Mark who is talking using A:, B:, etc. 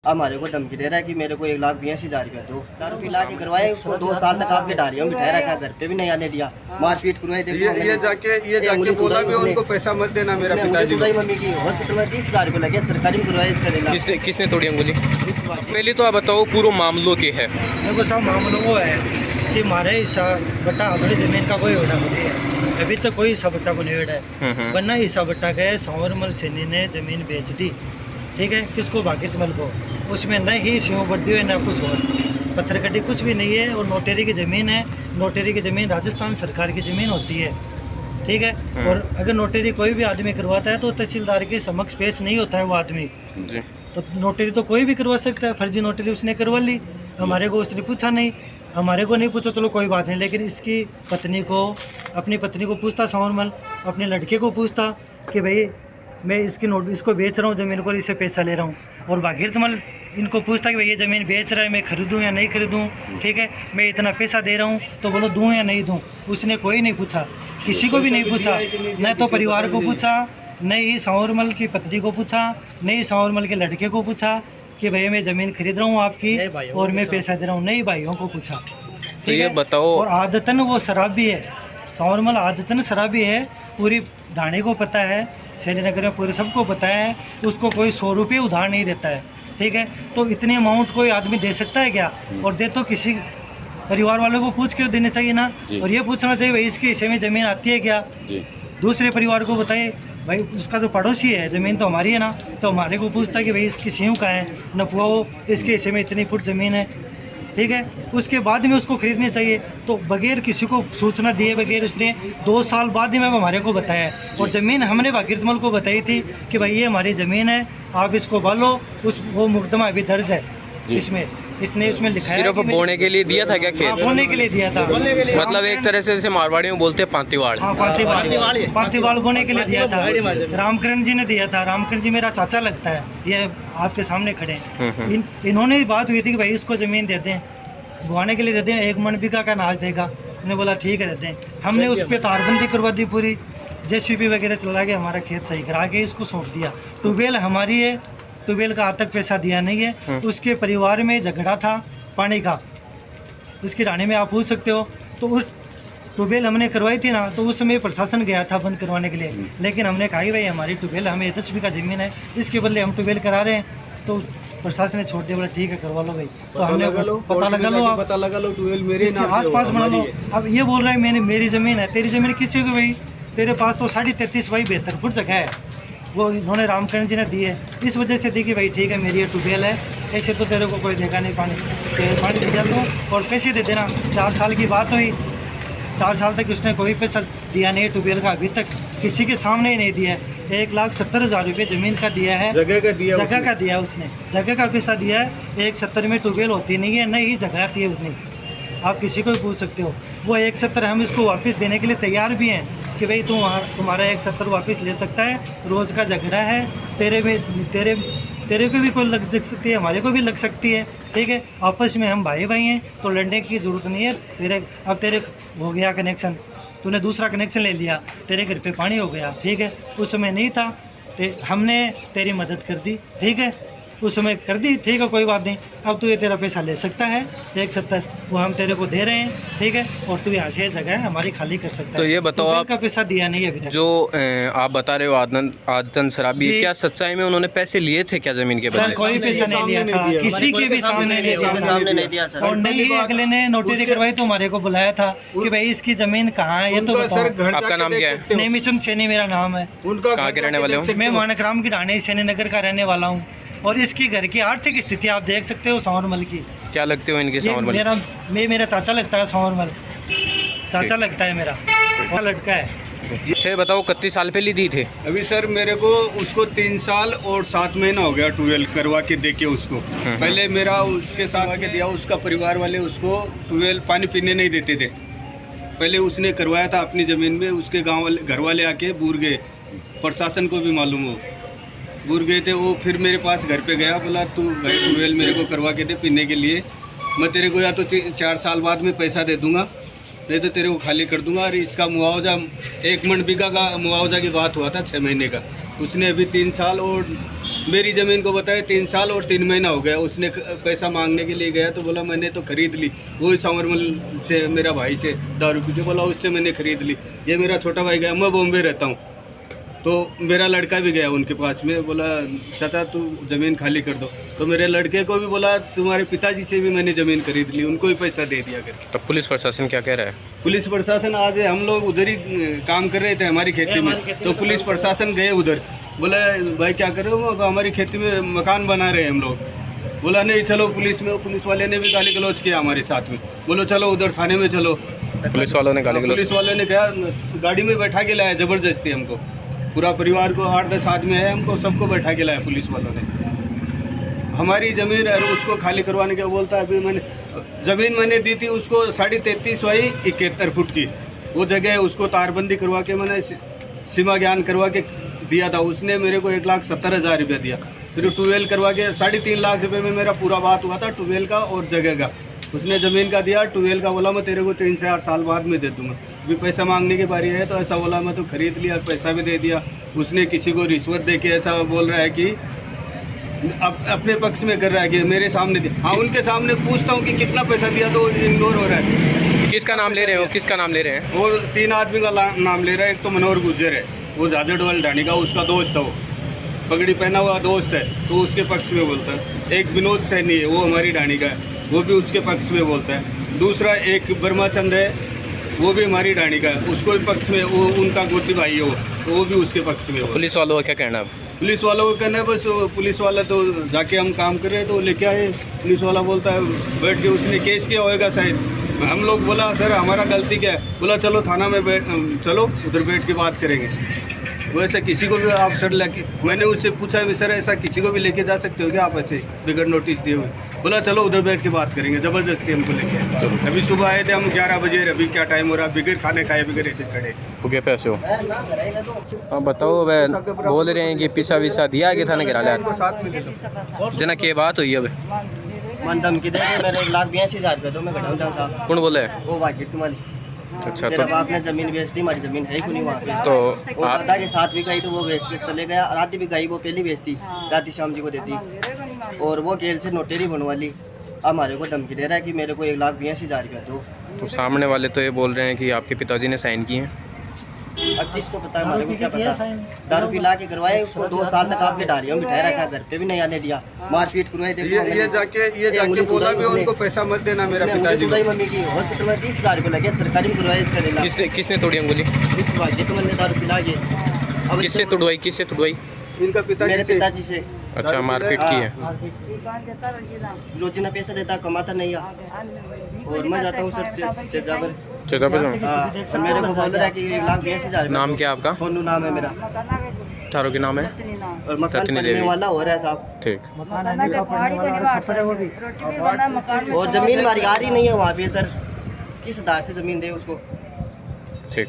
A: हमारे को धमकी दे रहा है कि मेरे को 1,82,000 रुपया दो। दारू पिला के करवाए उसको 2 साल तक आपके डारियों में बिठाया रखा, घर पे भी नहीं आने दिया, मारपीट करवाई।
B: ये जाके बोला भी उनको पैसा मत देना मेरा पिताजी को।
A: मम्मी की हॉस्पिटल में 30,000 रुपये लगे, सरकारी में करवाया इसका।
C: किसने तोड़ी अंगुली? पहले तो आप बताओ पूरा मामलों के है।
D: देखो सब मामलों वो है कि हमारे हिस्सा बट्टा अपनी जमीन का कोई होना नहीं है, अभी तक कोई हिस्सा बट्टा को नहीं है। वरना हिस्सा बट्टा के संवरमल सैनी ने जमीन बेच दी, ठीक है, किसको? भागीरथमल को। उसमें न ही सिंह बड्डी है, न कुछ और पत्थर कड्डी कुछ भी नहीं है। और नोटेरी की ज़मीन है, नोटेरी की ज़मीन राजस्थान सरकार की ज़मीन होती है, ठीक है। और अगर नोटेरी कोई भी आदमी करवाता है तो तहसीलदार के समक्ष पेश नहीं होता है वो आदमी जी। तो नोटेरी तो कोई भी करवा सकता है, फर्जी नोटेरी उसने करवा ली, हमारे को उसने पूछा नहीं, हमारे को नहीं पूछा, चलो कोई बात नहीं। लेकिन इसकी पत्नी को, अपनी पत्नी को पूछता संवरमल, अपने लड़के को पूछता कि भाई मैं इसको बेच रहा हूँ ज़मीन को, इससे पैसा ले रहा हूँ। और भागीरथमल इनको पूछता कि भाई ये ज़मीन बेच रहा है, मैं खरीदूँ या नहीं खरीदूँ, ठीक है, मैं इतना पैसा दे रहा हूँ तो बोलो दूँ या नहीं दूँ। उसने कोई नहीं पूछा, किसी को भी नहीं पूछा, न तो परिवार को पूछा, न ही संवरमल की पत्नी को पूछा, न ही संवरमल के लड़के को पूछा कि भाई मैं ज़मीन खरीद रहा हूँ आपकी और मैं पैसा दे रहा हूँ, नहीं भाइयों को पूछा।
C: तो ये बताओ,
D: और आदतन वो शराबी है, संवरमल आदतन शराबी है, पूरी ढाणी को पता है, श्रीनगर में पूरे सबको पता है, उसको कोई 100 रुपये उधार नहीं देता है, ठीक है। तो इतने अमाउंट कोई आदमी दे सकता है क्या? और दे तो किसी परिवार वालों को पूछ के देने चाहिए ना, और ये पूछना चाहिए भाई इसके हिस्से में ज़मीन आती है क्या जी? दूसरे परिवार को बताए भाई, उसका जो पड़ोसी है ज़मीन तो हमारी है ना, तो हमारे को पूछता है कि भाई इसकी सीव का है न पुआ, इसके हिस्से में इतनी फुट ज़मीन है, ठीक है। उसके बाद में उसको खरीदनी चाहिए। तो बगैर किसी को सूचना दिए बगैर उसने 2 साल बाद में हमारे को बताया। और ज़मीन हमने भागीरथमल को बताई थी कि भाई ये हमारी ज़मीन है, आप इसको बालो। वो मुकदमा अभी दर्ज है इसमें, इसने उसमें लिखा है।
C: सिर्फ बोने के लिए दिया था क्या खेत?
D: बोने के लिए दिया था,
C: मतलब एक तरह से जैसे मारवाड़ी में बोलते हैं पांतीवाड़।
D: हाँ, पांतीवाड़ बोने के लिए दिया था। रामकरण जी ने दिया था, रामकरण जी मेरा चाचा लगता है, ये आपके सामने खड़े हैं। इन्होंने बात हुई थी कि भाई इसको ज़मीन दे दें, बुआने के लिए दे दें, 1 मन बीघा का अनाज देगा। उन्होंने बोला ठीक है दे दें। हमने उस पर तारबंदी करवा दी पूरी, JCB वगैरह चला के हमारा खेत सही करा के इसको सौंप दिया। ट्यूबवेल हमारी है, ट्यूबवेल का आज तक पैसा दिया नहीं है। उसके परिवार में झगड़ा था पानी का, उसकी रानी में आप पूछ सकते हो। तो उस ट्यूबवेल हमने करवाई थी ना, तो उस समय प्रशासन गया था बंद करवाने के लिए, लेकिन हमने कहा भाई हमारी ट्यूबवेल, हमें 10 बीघा ज़मीन है, इसके बदले हम ट्यूबवेल करा रहे हैं। तो प्रशासन ने छोड़ दिया, बोला ठीक है करवा लो भाई। तो हमने पता लगा लो ट्यूबवेल मेरे आस पास बना लो। अब ये बोल रहा है मेरी ज़मीन है, तेरी ज़मीन किसी को भाई? तेरे पास तो 33.5 बाई 72 फुट जगह है, वो इन्होंने रामकरण जी ने दी है। इस वजह से दी कि भाई ठीक है मेरी ये ट्यूबवेल है, ऐसे तो तेरे को कोई देगा नहीं पानी दे दिया तो, और पैसे दे देना। 4 साल की बात हुई, 4 साल तक उसने कोई पैसा दिया नहीं ट्यूबवेल का, अभी तक किसी के सामने ही नहीं दिया है। 1,70,000 रुपये ज़मीन का दिया है, जगह का दिया उसने, जगह का पैसा दिया है। 1,70 में ट्यूबवेल होती नहीं है, नहीं जगह आती है उसने, आप किसी को भी पूछ सकते हो। वो 1,70 हम इसको वापस देने के लिए तैयार भी हैं कि भाई तुम्हारा 1,70 वापस ले सकता है, रोज़ का झगड़ा है, तेरे को भी कोई लग सकती है, हमारे को भी लग सकती है, ठीक है। आपस में हम भाई हैं, तो लड़ने की ज़रूरत नहीं है। अब तेरे हो गया कनेक्शन, तूने दूसरा कनेक्शन ले लिया, तेरे घर पे पानी हो गया, ठीक है। उस समय नहीं था, हमने तेरी मदद कर दी, ठीक है, उस समय कर दी, ठीक है, कोई बात नहीं। अब तू ये तेरा पैसा ले सकता है 1,70, वो हम तेरे को दे रहे हैं, ठीक है, और तू यहाँ से जगह है हमारी खाली कर सकता है।
C: तो ये बताओ, आप
D: का पैसा दिया नहीं अभी तक।
C: जो आप बता रहे हो आदतन शराबी, क्या सच्चाई में उन्होंने पैसे लिए थे क्या ज़मीन के बदले?
D: कोई पैसा नहीं लिया था, किसी के भी सामने नहीं दिया। और नहीं, अगले ने नोटिस करवाई तो हमारे को बुलाया था कि भाई इसकी ज़मीन कहाँ है, ये तो बताओ।
C: आपका नाम क्या है?
D: नेमीचंद सैनी मेरा नाम है।
C: कहाँ के रहने वाले हो?
D: मैं मानकराम की ढाणी श्रीनगर का रहने वाला हूँ। और इसकी घर की आर्थिक स्थिति आप देख सकते हो संवरमल की।
C: क्या लगते हो इनके संवरमल?
D: मेरा चाचा लगता है, संवरमल चाचा लगता है मेरा, और लड़का है।
C: ये बताओ 31 साल पहले दी थे?
B: अभी सर मेरे को उसको 3 साल और 7 महीना हो गया ट्यूबवेल करवा के देके उसको। पहले मेरा उसके साथ आके दिया, उसका परिवार वाले उसको ट्यूबवेल पानी पीने नहीं देते थे। पहले उसने करवाया था अपनी ज़मीन में, उसके गाँव वाले घर वाले आके बूर गए, प्रशासन को भी मालूम हो, बूर गए थे वो। फिर मेरे पास घर पे गया, बोला तू भाई ट्यूबवेल मेरे को करवा के दे पीने के लिए, मैं तेरे को या तो 4 साल बाद में पैसा दे दूंगा, नहीं तो तेरे को खाली कर दूंगा। और इसका मुआवजा 1 मन बीघा का मुआवजा की बात हुआ था 6 महीने का, उसने अभी 3 साल और मेरी ज़मीन को बताया 3 साल और 3 महीना हो गया। उसने पैसा मांगने के लिए गया तो बोला मैंने तो खरीद ली, वही सावरमल से मेरा भाई से दारू पी के बोला उससे मैंने खरीद ली। ये मेरा छोटा भाई गया, मैं बॉम्बे रहता हूँ, तो मेरा लड़का भी गया उनके पास में, बोला चाचा तू ज़मीन खाली कर दो। तो मेरे लड़के को भी बोला तुम्हारे पिताजी से भी मैंने ज़मीन खरीद ली, उनको भी पैसा दे दिया कर।
C: तब पुलिस प्रशासन क्या कह रहा है?
B: पुलिस प्रशासन आज हम लोग उधर ही काम कर रहे थे हमारी खेती में, तो पुलिस प्रशासन गए उधर, बोला भाई क्या कर रहे हो? हमारी खेती में मकान बना रहे हैं हम लोग। बोला नहीं चलो पुलिस में, पुलिस वाले ने भी गाली गलौज किया हमारे साथ में, बोलो चलो उधर थाने में चलो।
C: पुलिस वालों ने गाली गलौज?
B: पुलिस वालों ने कहा गाड़ी में बैठा के लाया ज़बरदस्ती हमको, पूरा परिवार को 8-10 आदमी है, हमको सबको बैठा के लाया पुलिस वालों ने। हमारी ज़मीन और उसको खाली करवाने का बोलता है। अभी मैंने ज़मीन मैंने दी थी उसको 33.5 बाई 71 फुट की, वो जगह उसको तारबंदी करवा के मैंने सीमा ज्ञान करवा के दिया था। उसने मेरे को 1,70,000 रुपया दिया। फिर ट्यूबवेल करवा के 3.5 लाख रुपये में मेरा पूरा बात हुआ था ट्यूबवेल का और जगह का। उसने ज़मीन का दिया, ट्यूबवेल का बोला मैं तेरे को 3 से 8 साल बाद में दे दूँगा। अभी पैसा मांगने की बारी है तो ऐसा बोला मैं तो खरीद लिया, पैसा भी दे दिया। उसने किसी को रिश्वत दे के ऐसा बोल रहा है कि अपने पक्ष में कर रहा है कि मेरे सामने दे। हाँ उनके सामने पूछता हूँ कि कितना पैसा दिया तो इग्नोर हो रहा है।
C: किसका नाम ले रहे हो? किसका नाम ले रहे हैं?
B: वो 3 आदमी का नाम ले रहा है। एक तो मनोहर गुज्जर है, वो झाजड़वाल ढाणी का, उसका दोस्त है, वो पगड़ी पहना हुआ दोस्त है तो उसके पक्ष में बोलता है। एक विनोद सैनी है, वो हमारी ढाणी का है, वो भी उसके पक्ष में बोलता है। दूसरा एक ब्रह्माचंद है, वो भी हमारी ढाणी का है, उसको भी पक्ष में, वो उनका गोदी भाई है वो, तो वो भी उसके पक्ष में।
C: पुलिस वालों का क्या कहना है?
B: पुलिस वालों को कहना है बस, पुलिस वाला तो जाके हम काम कर रहे हैं तो लेके आए। पुलिस वाला बोलता है बैठ के उसने केस किया होएगा शायद। हम लोग बोला सर हमारा गलती क्या है? बोला चलो थाना में चलो उधर बैठ के बात करेंगे। वो ऐसा किसी को भी आप सर लेके, मैंने उससे पूछा भी सर ऐसा किसी को भी लेके जा सकते हो क्या आप ऐसे बिगड़ नोटिस दिए हुए? बोला चलो उधर बैठ के बात करेंगे। ज़बरदस्ती हमको लेके आए। अभी सुबह आए थे हम 11 बजे, अभी क्या टाइम हो रहा, बिगड़ खाने खाए बिगड़ इधर खड़े
C: हो गए पैसे हो। हाँ बताओ, वह बोल रहे हैं कि पिसा विसा दिया गया था ना गिरा लिया जना की बात हुई अब
A: मन धमकी दे के मेरे 1,82,000 रुपये दो, मैं घटाऊँ साहब।
C: कौन बोले?
A: वो वाकिर तुम्हारी।
C: अच्छा
A: मेरा
C: तो
A: बाप ने ज़मीन बेच दी, हमारी ज़मीन है ही नहीं वहाँ पे।
C: तो
A: वो दादा के साथ भी गई तो वो बेच के चले गया, रात भी गई, वो पहली बेचती, राती शाम जी को देती, और वो केल से नोटेरी बनवा ली। अब हमारे को धमकी दे रहा है कि मेरे को 1,82,000 रुपया दो।
C: तो सामने वाले तो ये बोल रहे हैं कि आपके पिताजी ने साइन किए हैं।
A: अब किसको पता है, हमारे को क्या पता। दारू पिला के करवाए उसको, 2 साल तक आपके डारियों में बिठाए रखा, घर पे भी नहीं आने दिया, मारपीट करवाई।
B: ये जाके बोला भी उनको पैसा मत देना मेरा पिताजी को।
A: मम्मी की हॉस्पिटल में 20,000 रुपये लगे, सरकारी में करवाए इसका लेना।
C: किसने तोड़ी अंगुली?
A: इस भाग्य तो मैंने दारू पिला के। अब
C: किससे तुड़वाई? किससे तुड़वाई?
B: इनका पिताजी
A: मेरे
B: से।
A: पिताजी से।
C: अच्छा मारपीट की है।
A: रोजाना पैसा देता, कमाता नहीं है, और मैं जाता हूँ सर चेजावर। मेरे को बोल रहा है कि 1,82,000।
C: नाम क्या आपका?
A: सोनू नाम है मेरा।
C: चारों के नाम है?
A: और मकान बनने वाला हो रहा है साहब।
C: ठीक।
A: और ज़मीन हमारी आ रही नहीं है वहाँ पे सर, किस आधार से ज़मीन दे उसको?
C: ठीक।